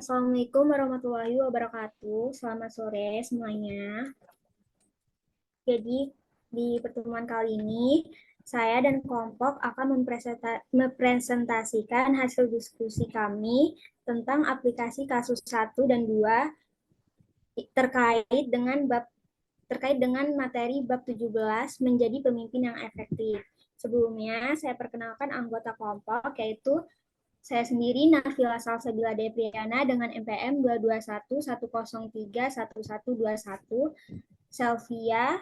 Assalamualaikum warahmatullahi wabarakatuh. Selamat sore semuanya. Jadi, di pertemuan kali ini, saya dan kelompok akan mempresentasikan hasil diskusi kami tentang aplikasi kasus 1 dan 2 terkait dengan materi bab 17 menjadi pemimpin yang efektif. Sebelumnya, saya perkenalkan anggota kelompok, yaitu saya sendiri Nafila Salsabila Depriana dengan NPM 22110311121, Selvia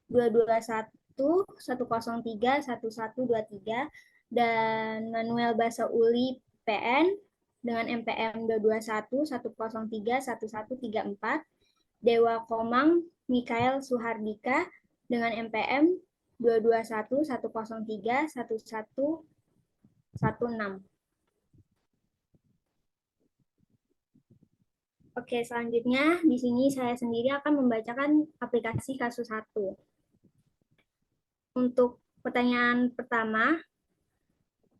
22110311123, dan Manuel Basauli PN dengan NPM 22110311134, Dewa Komang Mikael Suhardika dengan NPM 22110311116. Oke, selanjutnya di sini saya sendiri akan membacakan aplikasi kasus 1. Untuk pertanyaan pertama,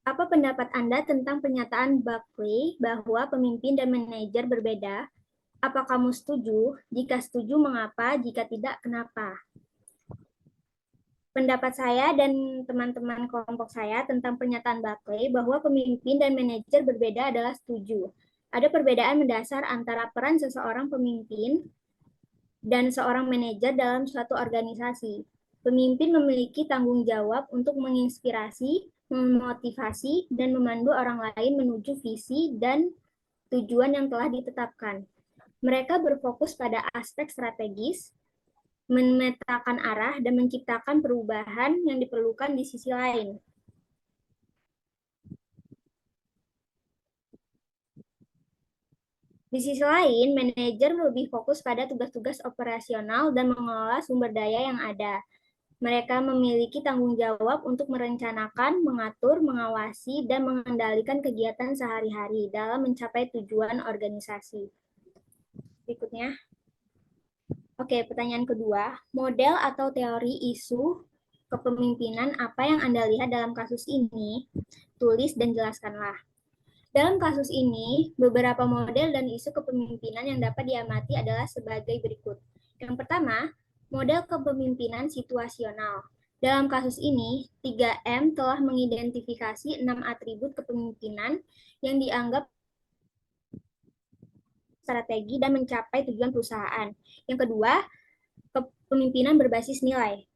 apa pendapat Anda tentang pernyataan Buckley bahwa pemimpin dan manajer berbeda? Apa kamu setuju? Jika setuju, mengapa? Jika tidak, kenapa? Pendapat saya dan teman-teman kelompok saya tentang pernyataan Buckley bahwa pemimpin dan manajer berbeda adalah setuju. Ada perbedaan mendasar antara peran seseorang pemimpin dan seorang manajer dalam suatu organisasi. Pemimpin memiliki tanggung jawab untuk menginspirasi, memotivasi, dan memandu orang lain menuju visi dan tujuan yang telah ditetapkan. Mereka berfokus pada aspek strategis, memetakan arah, dan menciptakan perubahan yang diperlukan di sisi lain. Di sisi lain, manajer lebih fokus pada tugas-tugas operasional dan mengelola sumber daya yang ada. Mereka memiliki tanggung jawab untuk merencanakan, mengatur, mengawasi, dan mengendalikan kegiatan sehari-hari dalam mencapai tujuan organisasi. Berikutnya. Oke, pertanyaan kedua. Model atau teori isu kepemimpinan apa yang Anda lihat dalam kasus ini? Tulis dan jelaskanlah. Dalam kasus ini, beberapa model dan isu kepemimpinan yang dapat diamati adalah sebagai berikut. Yang pertama, model kepemimpinan situasional. Dalam kasus ini, 3M telah mengidentifikasi 6 atribut kepemimpinan yang dianggap strategi dan mencapai tujuan perusahaan. Yang kedua, kepemimpinan berbasis nilai.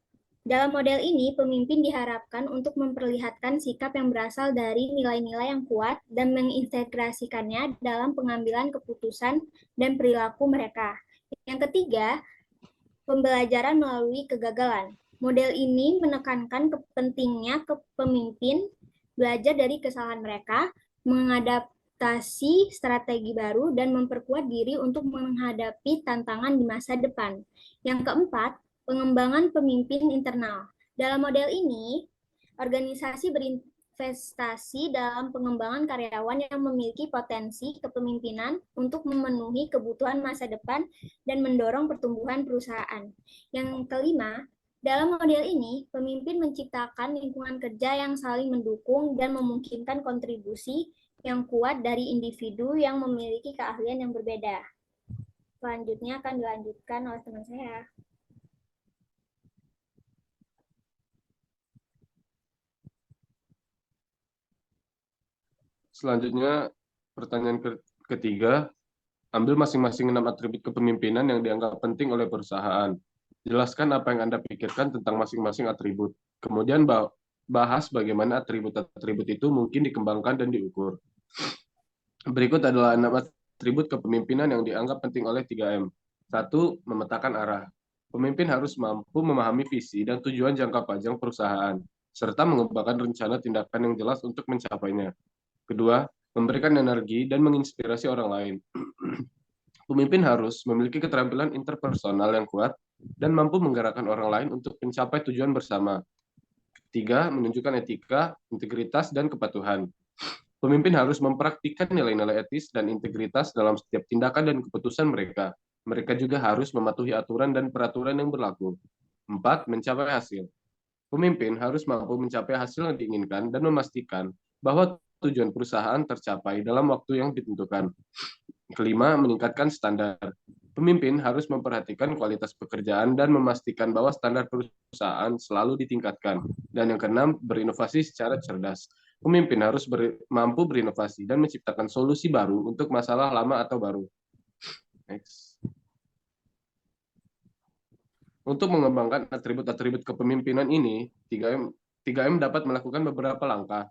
Dalam model ini, pemimpin diharapkan untuk memperlihatkan sikap yang berasal dari nilai-nilai yang kuat dan mengintegrasikannya dalam pengambilan keputusan dan perilaku mereka. Yang ketiga, pembelajaran melalui kegagalan. Model ini menekankan pentingnya pemimpin belajar dari kesalahan mereka, mengadaptasi strategi baru, dan memperkuat diri untuk menghadapi tantangan di masa depan. Yang keempat, pengembangan pemimpin internal. Dalam model ini, organisasi berinvestasi dalam pengembangan karyawan yang memiliki potensi kepemimpinan untuk memenuhi kebutuhan masa depan dan mendorong pertumbuhan perusahaan. Yang kelima, dalam model ini, pemimpin menciptakan lingkungan kerja yang saling mendukung dan memungkinkan kontribusi yang kuat dari individu yang memiliki keahlian yang berbeda. Selanjutnya akan dilanjutkan oleh teman saya. Selanjutnya, pertanyaan ketiga, ambil masing-masing 6 atribut kepemimpinan yang dianggap penting oleh perusahaan. Jelaskan apa yang Anda pikirkan tentang masing-masing atribut. Kemudian bahas bagaimana atribut-atribut itu mungkin dikembangkan dan diukur. Berikut adalah 6 atribut kepemimpinan yang dianggap penting oleh 3M. 1. Memetakan arah. Pemimpin harus mampu memahami visi dan tujuan jangka panjang perusahaan, serta mengembangkan rencana tindakan yang jelas untuk mencapainya. Kedua, memberikan energi dan menginspirasi orang lain. Pemimpin harus memiliki keterampilan interpersonal yang kuat dan mampu menggerakkan orang lain untuk mencapai tujuan bersama. Ketiga, menunjukkan etika, integritas, dan kepatuhan. Pemimpin harus mempraktikkan nilai-nilai etis dan integritas dalam setiap tindakan dan keputusan mereka. Mereka juga harus mematuhi aturan dan peraturan yang berlaku. 4. Mencapai hasil. Pemimpin harus mampu mencapai hasil yang diinginkan dan memastikan bahwa tujuan perusahaan tercapai dalam waktu yang ditentukan. Kelima, meningkatkan standar. Pemimpin harus memperhatikan kualitas pekerjaan dan memastikan bahwa standar perusahaan selalu ditingkatkan. Dan yang keenam, berinovasi secara cerdas. Pemimpin harus mampu berinovasi dan menciptakan solusi baru untuk masalah lama atau baru. Next. Untuk mengembangkan atribut-atribut kepemimpinan ini, 3M dapat melakukan beberapa langkah.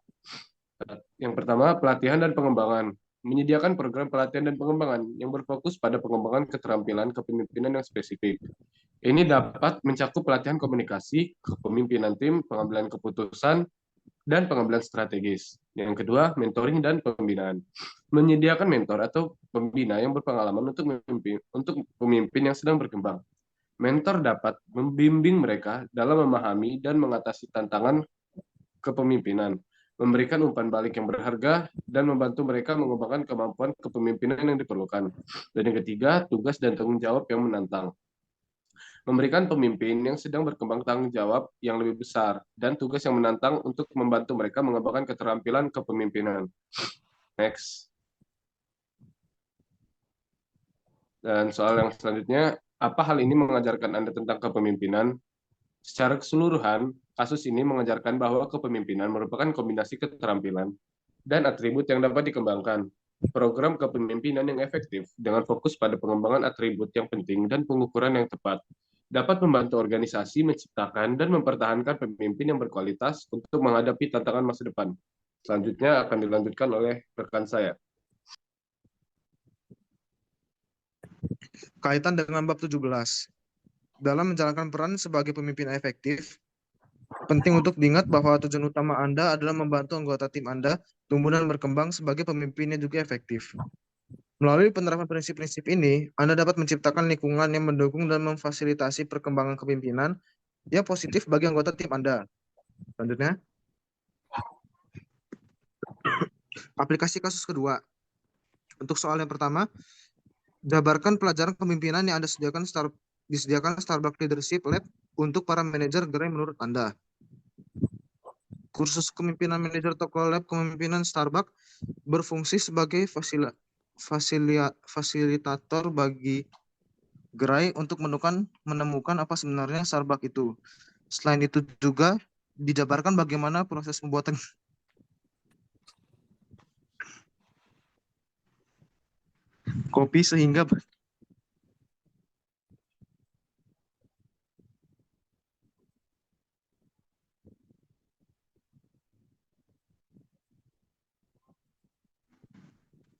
Yang pertama, pelatihan dan pengembangan. Menyediakan program pelatihan dan pengembangan yang berfokus pada pengembangan keterampilan kepemimpinan yang spesifik. Ini dapat mencakup pelatihan komunikasi, kepemimpinan tim, pengambilan keputusan, dan pengambilan strategis. Yang kedua, mentoring dan pembinaan. Menyediakan mentor atau pembina yang berpengalaman untuk pemimpin yang sedang berkembang. Mentor dapat membimbing mereka dalam memahami dan mengatasi tantangan kepemimpinan, memberikan umpan balik yang berharga, dan membantu mereka mengembangkan kemampuan kepemimpinan yang diperlukan. Dan yang ketiga, tugas dan tanggung jawab yang menantang. Memberikan pemimpin yang sedang berkembang tanggung jawab yang lebih besar, dan tugas yang menantang untuk membantu mereka mengembangkan keterampilan kepemimpinan. Next. Dan soal yang selanjutnya, apa hal ini mengajarkan Anda tentang kepemimpinan? Secara keseluruhan, kasus ini mengajarkan bahwa kepemimpinan merupakan kombinasi keterampilan dan atribut yang dapat dikembangkan. Program kepemimpinan yang efektif dengan fokus pada pengembangan atribut yang penting dan pengukuran yang tepat dapat membantu organisasi menciptakan dan mempertahankan pemimpin yang berkualitas untuk menghadapi tantangan masa depan. Selanjutnya akan dilanjutkan oleh rekan saya. Kaitan dengan bab 17. Dalam menjalankan peran sebagai pemimpin efektif, penting untuk diingat bahwa tujuan utama Anda adalah membantu anggota tim Anda tumbuh dan berkembang sebagai pemimpin yang juga efektif. Melalui penerapan prinsip-prinsip ini, Anda dapat menciptakan lingkungan yang mendukung dan memfasilitasi perkembangan kepemimpinan yang positif bagi anggota tim Anda. Selanjutnya, aplikasi kasus kedua. Untuk soal yang pertama, jabarkan pelajaran kepemimpinan yang Anda disediakan Starbucks Leadership Lab untuk para manajer gerai menurut Anda. Kursus kepemimpinan manajer toko lab kepemimpinan Starbucks berfungsi sebagai fasilitator bagi gerai untuk menemukan apa sebenarnya Starbucks itu. Selain itu juga dijabarkan bagaimana proses pembuatan kopi sehingga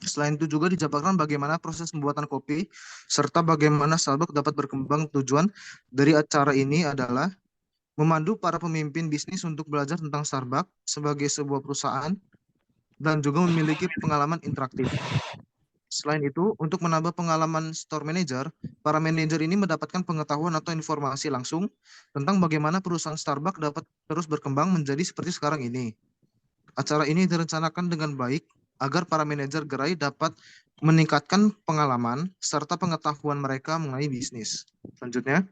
Selain itu juga dijabarkan bagaimana proses pembuatan kopi, serta bagaimana Starbucks dapat berkembang. Tujuan dari acara ini adalah memandu para pemimpin bisnis untuk belajar tentang Starbucks sebagai sebuah perusahaan dan juga memiliki pengalaman interaktif. Selain itu, untuk menambah pengalaman store manager, para manajer ini mendapatkan pengetahuan atau informasi langsung tentang bagaimana perusahaan Starbucks dapat terus berkembang menjadi seperti sekarang ini. Acara ini direncanakan dengan baik agar para manajer gerai dapat meningkatkan pengalaman serta pengetahuan mereka mengenai bisnis. Selanjutnya,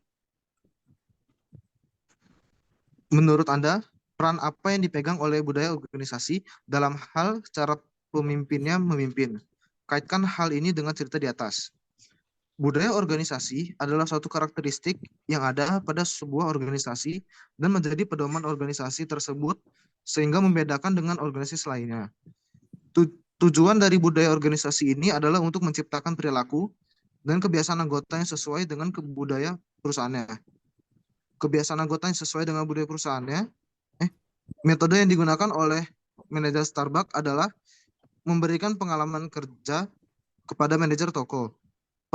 menurut Anda, peran apa yang dipegang oleh budaya organisasi dalam hal cara pemimpinnya memimpin? Kaitkan hal ini dengan cerita di atas. Budaya organisasi adalah suatu karakteristik yang ada pada sebuah organisasi dan menjadi pedoman organisasi tersebut sehingga membedakan dengan organisasi lainnya. Tujuan dari budaya organisasi ini adalah untuk menciptakan perilaku dan kebiasaan anggota yang sesuai dengan budaya perusahaannya. Kebiasaan anggota yang sesuai dengan budaya perusahaannya. Metode yang digunakan oleh manajer Starbucks adalah memberikan pengalaman kerja kepada manajer toko,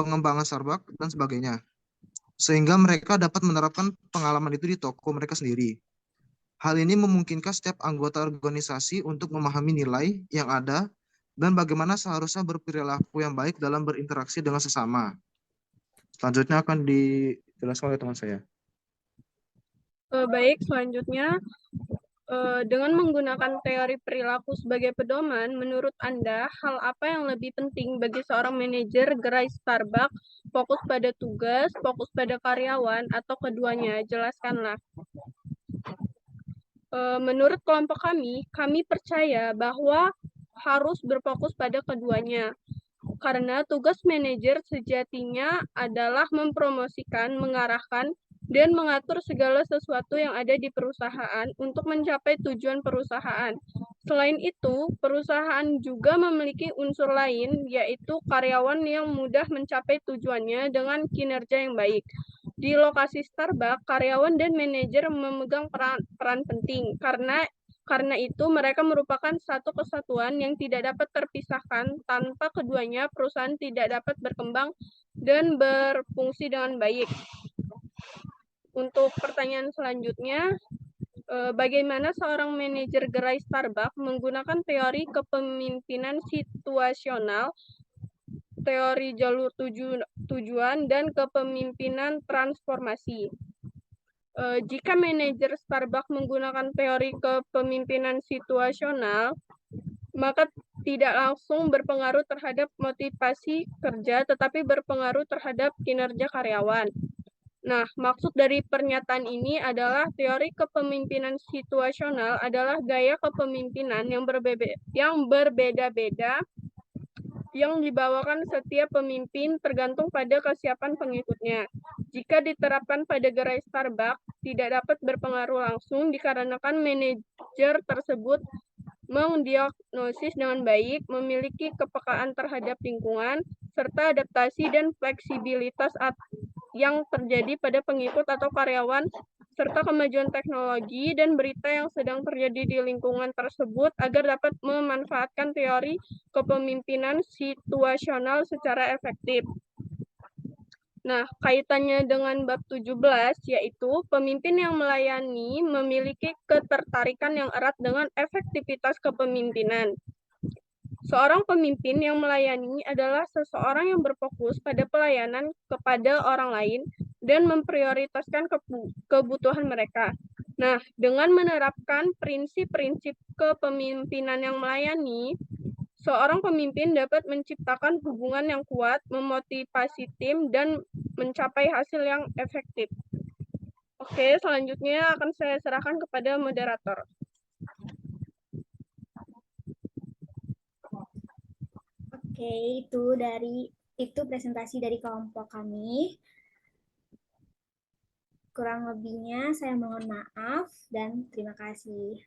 pengembangan Starbucks, dan sebagainya. Sehingga mereka dapat menerapkan pengalaman itu di toko mereka sendiri. Hal ini memungkinkan setiap anggota organisasi untuk memahami nilai yang ada dan bagaimana seharusnya berperilaku yang baik dalam berinteraksi dengan sesama. Selanjutnya akan dijelaskan oleh teman saya. Baik, selanjutnya dengan menggunakan teori perilaku sebagai pedoman, menurut Anda, hal apa yang lebih penting bagi seorang manajer gerai Starbucks? Fokus pada tugas, fokus pada karyawan, atau keduanya? Jelaskanlah. Menurut kelompok kami percaya bahwa harus berfokus pada keduanya. Karena tugas manajer sejatinya adalah mempromosikan, mengarahkan, dan mengatur segala sesuatu yang ada di perusahaan untuk mencapai tujuan perusahaan. Selain itu, perusahaan juga memiliki unsur lain, yaitu karyawan yang mudah mencapai tujuannya dengan kinerja yang baik. Di lokasi Starbucks, karyawan dan manajer memegang peran penting karena itu mereka merupakan satu kesatuan yang tidak dapat terpisahkan. Tanpa keduanya, perusahaan tidak dapat berkembang dan berfungsi dengan baik. Untuk pertanyaan selanjutnya, bagaimana seorang manajer gerai Starbucks menggunakan teori kepemimpinan situasional, teori jalur tujuan, dan kepemimpinan transformasi. Jika manajer Starbucks menggunakan teori kepemimpinan situasional, maka tidak langsung berpengaruh terhadap motivasi kerja, tetapi berpengaruh terhadap kinerja karyawan. Nah, maksud dari pernyataan ini adalah teori kepemimpinan situasional adalah gaya kepemimpinan yang berbeda-beda yang dibawakan setiap pemimpin tergantung pada kesiapan pengikutnya. Jika diterapkan pada gerai Starbucks, tidak dapat berpengaruh langsung dikarenakan manajer tersebut mendiagnosis dengan baik, memiliki kepekaan terhadap lingkungan, serta adaptasi dan fleksibilitas yang terjadi pada pengikut atau karyawan, serta kemajuan teknologi dan berita yang sedang terjadi di lingkungan tersebut agar dapat memanfaatkan teori kepemimpinan situasional secara efektif. Nah, kaitannya dengan bab 17, yaitu pemimpin yang melayani memiliki ketertarikan yang erat dengan efektivitas kepemimpinan. Seorang pemimpin yang melayani adalah seseorang yang berfokus pada pelayanan kepada orang lain dan memprioritaskan kebutuhan mereka. Nah, dengan menerapkan prinsip-prinsip kepemimpinan yang melayani, seorang pemimpin dapat menciptakan hubungan yang kuat, memotivasi tim, dan mencapai hasil yang efektif. Oke, selanjutnya akan saya serahkan kepada moderator. Oke, itu presentasi dari kelompok kami. Kurang lebihnya saya mohon maaf dan terima kasih.